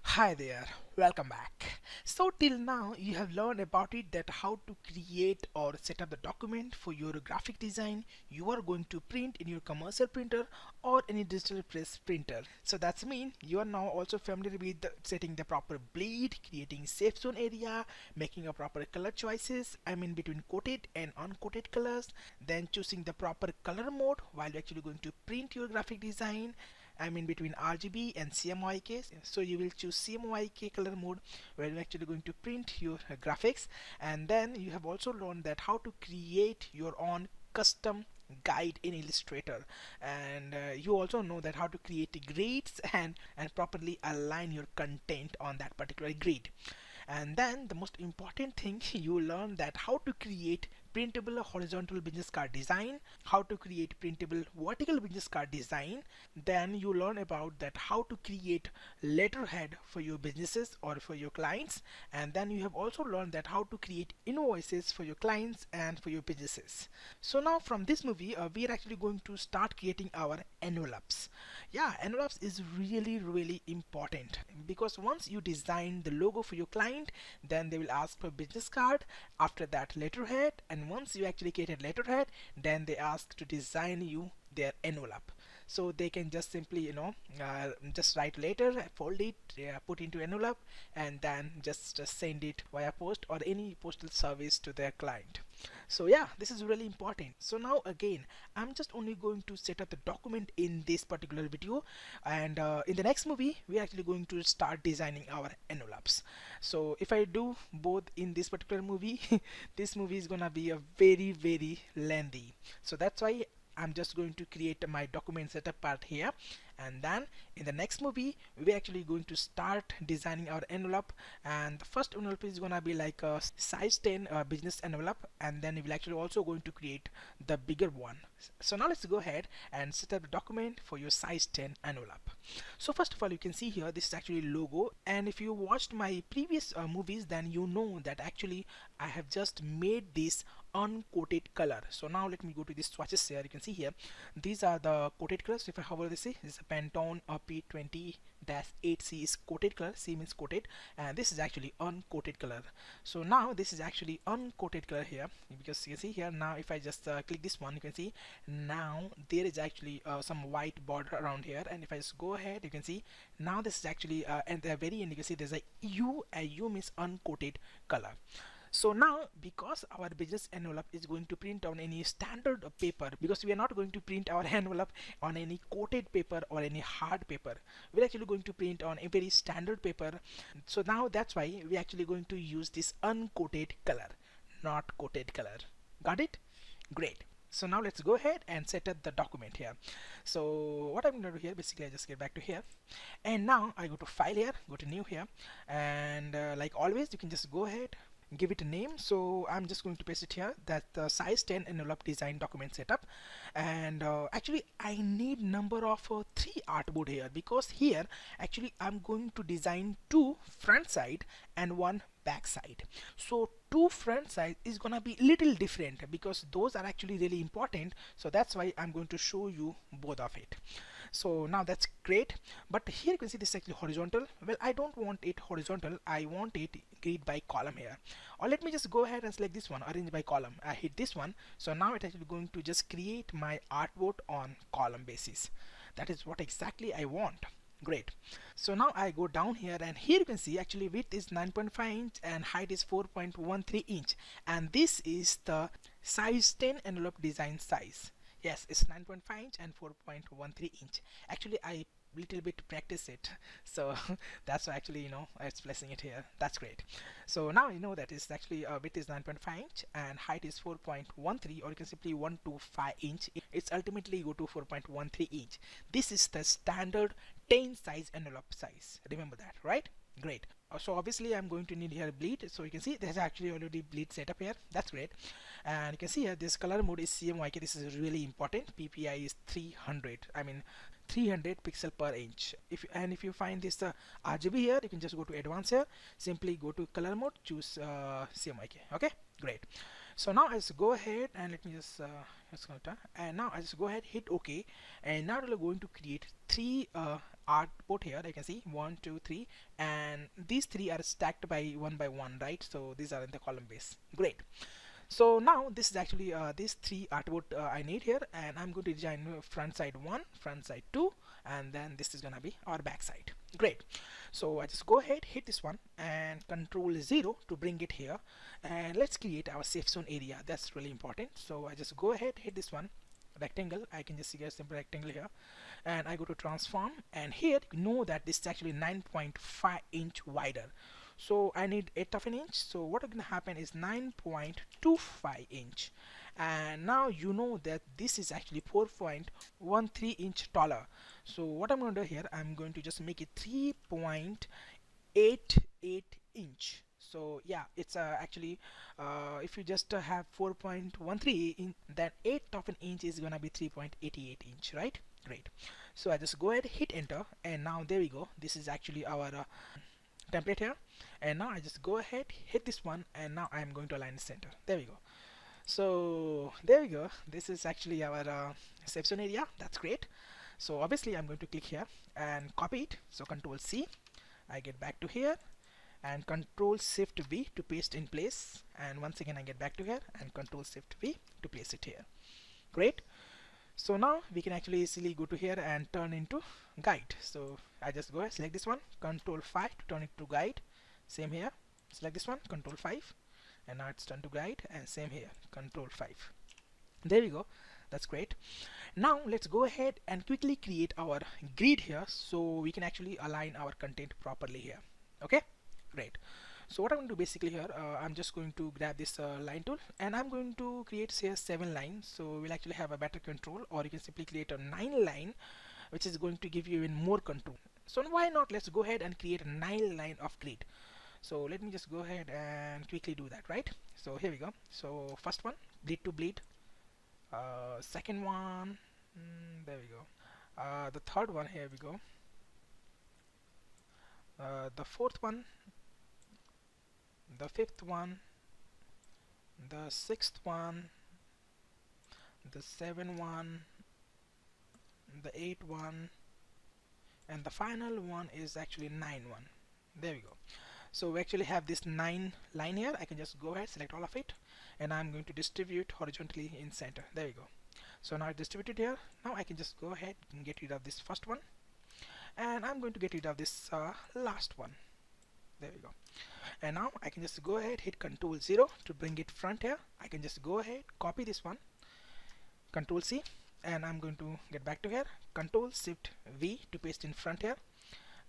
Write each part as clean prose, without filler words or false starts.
Hi there, welcome back. So till now you have learned about it that how to create or set up the document for your graphic design you are going to print in your commercial printer or any digital press printer. So that's mean you are now also familiar with setting the proper bleed, creating safe zone area, making a proper color choices, between coated and uncoated colors, then choosing the proper color mode while you're actually going to print your graphic design. Between RGB and CMYK. So you will choose CMYK color mode where you're actually going to print your graphics, and then you have also learned that how to create your own custom guide in Illustrator, and you also know that how to create grids and properly align your content on that particular grid. And then the most important thing you learn that how to create printable horizontal business card design, how to create printable vertical business card design. Then you learn about that how to create letterhead for your businesses or for your clients, and then you have also learned that how to create invoices for your clients and for your businesses. So now from this movie we are actually going to start creating our envelopes. Yeah, envelopes is really important because once you design the logo for your client, then they will ask for business card, after that letterhead, and once you actually create a letterhead, then they ask to design you their envelope. So they can just simply just write letter, fold it, put into envelope, and then just send it via post or any postal service to their client. So yeah, this is really important. So now again, I'm just only going to set up the document in this particular video, and in the next movie we're actually going to start designing our envelopes. So if I do both in this particular movie this movie is gonna be a very lengthy. So that's why I'm just going to create my document setup part here, and then in the next movie we're actually going to start designing our envelope. And the first envelope is gonna be like a size 10 business envelope, and then we're actually also going to create the bigger one. So now let's go ahead and set up the document for your size 10 envelope. So first of all, you can see here this is actually logo, and if you watched my previous movies, then you know that actually I have just made this uncoated color. So now let me go to these swatches here. You can see here these are the coated colors. If I hover this, is a Pantone P20-8C is coated color. C means coated, and this is actually uncoated color. So now this is actually uncoated color here, because you can see here now if I just click this one, you can see now there is actually some white border around here, and if I just go ahead, you can see now this is actually at the very end you can see there's a U means uncoated color. So now because our business envelope is going to print on any standard paper, because we are not going to print our envelope on any coated paper or any hard paper, we're actually going to print on a very standard paper. So now that's why we're actually going to use this uncoated color, not coated color. Got it? Great. So now let's go ahead and set up the document here. So what I'm going to do here, basically I just get back to here, and now I go to file here, go to new here, and like always you can just go ahead, give it a name. So I'm just going to paste it here, that the size 10 envelope design document setup. And actually I need number of 3 artboard here, because here actually I'm going to design 2 front side and 1 back side. So 2 front side is gonna be little different because those are actually really important, so that's why I'm going to show you both of it. So now that's great, but here you can see this is actually horizontal. Well, I don't want it horizontal, I want it grid by column here. Or let me just go ahead and select this one, arrange by column. I hit this one, so now it's actually going to just create my artboard on column basis. That is what exactly I want. Great. So now I go down here, and here you can see actually width is 9.5 inch and height is 4.13 inch, and this is the size 10 envelope design size. Yes, it's 9.5 inch and 4.13 inch. Actually I little bit practice it, so that's why actually it's placing it here. That's great. So now you know that is actually width is 9.5 inch and height is 4.13, or you can simply 125 inch. It's ultimately go to 4.13 inch. This is the standard 10 size envelope size, remember that, right? Great. So obviously I'm going to need here bleed, so you can see there's actually already bleed setup here. That's great. And you can see here this color mode is CMYK. This is really important. PPI is 300, 300 pixel per inch. If you find this RGB here, you can just go to advanced here, simply go to color mode, choose CMYK. Okay, great. So now I just go ahead and let me and now I just go ahead, hit OK, and now we're going to create three artboard here. I can see 1 2 3, and these three are stacked by one, right? So these are in the column base. Great. So now this is actually these three artboard I need here, and I'm going to design front side 1, front side 2, and then this is gonna be our back side. Great. So I just go ahead, hit this one, and control 0 to bring it here, and let's create our safe zone area. That's really important. So I just go ahead, hit this one, rectangle. I can just see a simple rectangle here, and I go to transform, and here you know that this is actually 9.5 inch wider, so I need 8 of an inch. So what is going to happen is 9.25 inch, and now you know that this is actually 4.13 inch taller. So what I'm going to do here, I'm going to just make it 3.88 inch. So yeah, it's actually if you just have 4.13 in, then 8 of an inch is gonna be 3.88 inch, right? Great. So I just go ahead, hit enter, and now there we go. This is actually our template here, and now I just go ahead, hit this one, and now I'm going to align the center. There we go. So there we go. This is actually our safe zone area. That's great. So obviously I'm going to click here and copy it. So Control C, I get back to here, and Control Shift V to paste in place, and once again I get back to here and Control Shift V to place it here. Great. So now we can actually easily go to here and turn into guide. So I just go ahead, select this one, Control 5 to turn it to guide. Same here, select this one, Control 5, and now it's turned to guide, and same here, Control 5. There we go. That's great. Now let's go ahead and quickly create our grid here, so we can actually align our content properly here. Okay, great. So what I'm going to do basically here, I'm just going to grab this line tool, and I'm going to create say 7 lines, so we'll actually have a better control, or you can simply create a 9 line, which is going to give you even more control. So why not, let's go ahead and create a 9 line of grid. So let me just go ahead and quickly do that, right? So here we go. So first one, bleed to bleed, second one, there we go, the third one, here we go, the fourth one, the fifth one, the sixth one, the seventh one, the eighth one, and the final one is actually 9 one. There we go. So we actually have this 9 line here. I can just go ahead, select all of it, and I'm going to distribute horizontally in center. There we go. So now I distributed here. Now I can just go ahead and get rid of this first one, and I'm going to get rid of this last one. There we go. And now I can just go ahead, hit Control 0 to bring it front here. I can just go ahead, copy this one, Control C, and I'm going to get back to here, Control Shift V to paste in front here,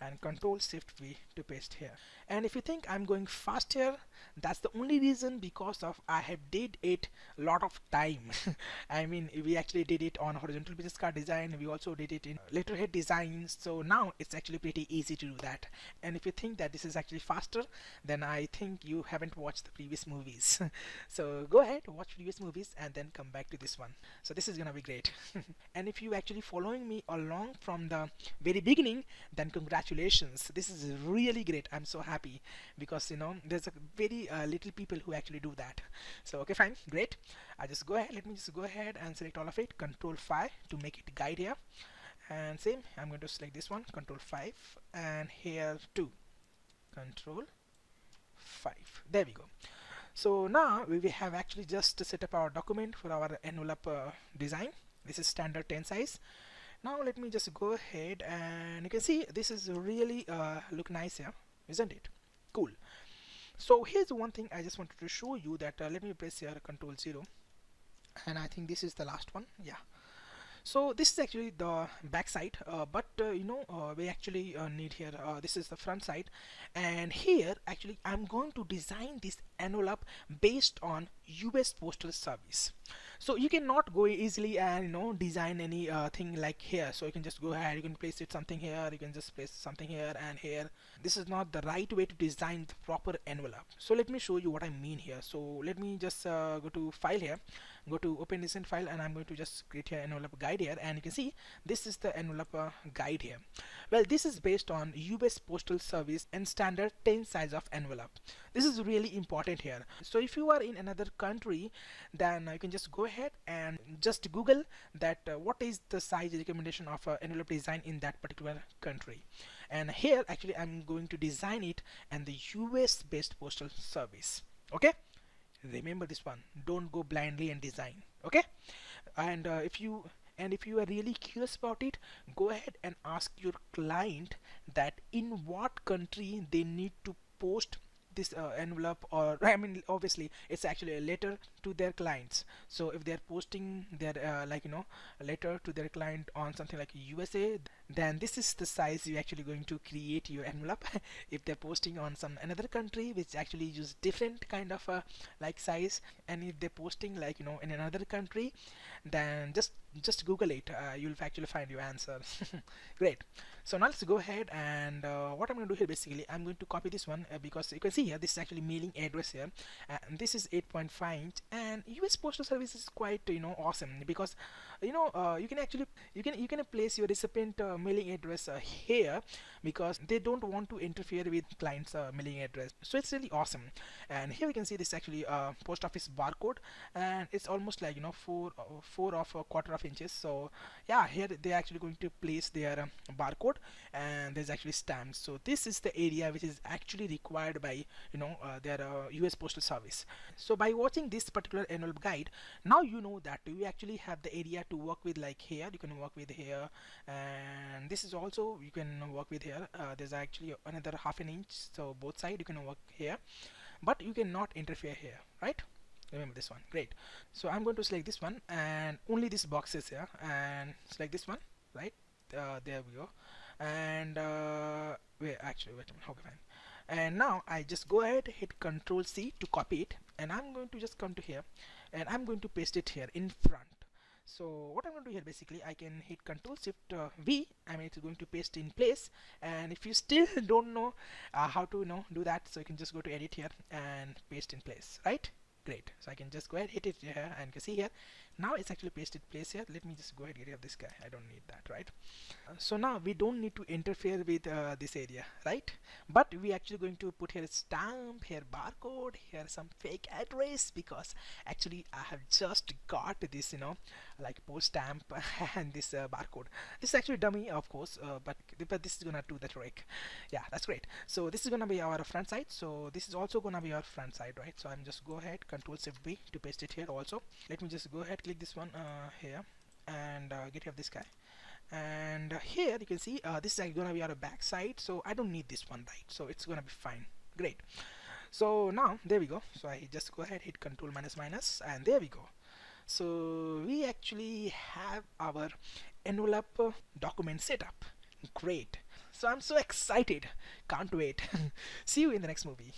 and Control Shift V to paste here. And if you think I'm going fast here, that's the only reason, because of I have did it a lot of time. I mean, we actually did it on horizontal business card design, we also did it in letterhead design, so now it's actually pretty easy to do that. And if you think that this is actually faster, then I think you haven't watched the previous movies. So go ahead, watch previous movies and then come back to this one. So this is gonna be great. And if you actually following me along from the very beginning, then congratulations, this is really great. I'm so happy, because you know there's a very little people who actually do that. So okay, fine, great. I just go ahead, let me just go ahead and select all of it, Control 5 to make it guide here, and same, I'm going to select this one, Control 5, and here too, Control 5. There we go. So now we have actually just set up our document for our envelope design. This is standard 10 size. Now let me just go ahead, and you can see this is really look nice here, isn't it? Cool. So here's one thing I just wanted to show you, that let me press here Control 0, and I think this is the last one. Yeah. So this is actually the back side, but we actually need here, this is the front side, and here actually I'm going to design this envelope based on US Postal Service. So you cannot go easily and design any thing like here. So you can just go ahead, you can place it something here, you can just place something here and here. This is not the right way to design the proper envelope. So let me show you what I mean here. So let me just go to file here, go to open recent file, and I'm going to just create here envelope guide here, and you can see this is the envelope guide here. Well, this is based on US Postal Service and standard 10 size of envelope. This is really important here. So if you are in another country, then you can just go ahead and just Google that what is the size recommendation of envelope design in that particular country. And here actually I'm going to design it and the US based postal service. Okay, remember this one, don't go blindly and design. Okay, and if you are really curious about it, go ahead and ask your client that in what country they need to post this envelope, or I mean obviously it's actually a letter to their clients. So if they're posting their a letter to their client on something like USA, then this is the size you're actually going to create your envelope. If they're posting on some another country which actually use different kind of like size, and if they're posting in another country, then just Google it, you'll actually find your answer. Great. So now let's go ahead, and what I'm going to do here, basically I'm going to copy this one, because you can see here this is actually mailing address here, and this is 8.5 inch, and US Postal Service is quite awesome, because you can actually you can place your recipient mailing address here, because they don't want to interfere with clients mailing address. So it's really awesome. And here we can see this actually post office barcode, and it's almost like four of a quarter of inches. So yeah, here they're actually going to place their barcode, and there's actually stamps. So this is the area which is actually required by their US Postal Service. So by watching this particular envelope guide, now you know that you actually have the area to work with. Like here you can work with here, and this is also you can work with here. There's actually another half an inch, so both side you can work here, but you cannot interfere here, right? Remember this one. Great. So I'm going to select this one, and only this box is here, and select this one, right? There we go. And wait a minute. Okay, fine. And now I just go ahead, hit Control C to copy it, and I'm going to just come to here, and I'm going to paste it here in front. So what I'm going to do here, basically I can hit Control Shift V, I mean it's going to paste in place. And if you still don't know how to do that, so you can just go to edit here and paste in place, right? Great. So I can just go ahead, hit it here, and you can see here now it's actually pasted place here. Let me just go ahead and get rid of this guy, I don't need that, right? So now we don't need to interfere with this area, right? But we actually going to put here a stamp, here barcode, here some fake address, because actually I have just got this like post stamp and this barcode. This is actually dummy, of course, but this is gonna do the trick. Yeah, that's great. So this is gonna be our front side, so this is also gonna be our front side, right? So I'm just go ahead, Control Shift B to paste it here also. Let me just go ahead, click this one here, and get rid of this guy. And here you can see this is gonna be our back side, so I don't need this one, right? So it's gonna be fine. Great. So now there we go. So I just go ahead, hit Control minus minus, and there we go. So we actually have our envelope document set up. Great. So I'm so excited, can't wait. See you in the next movie.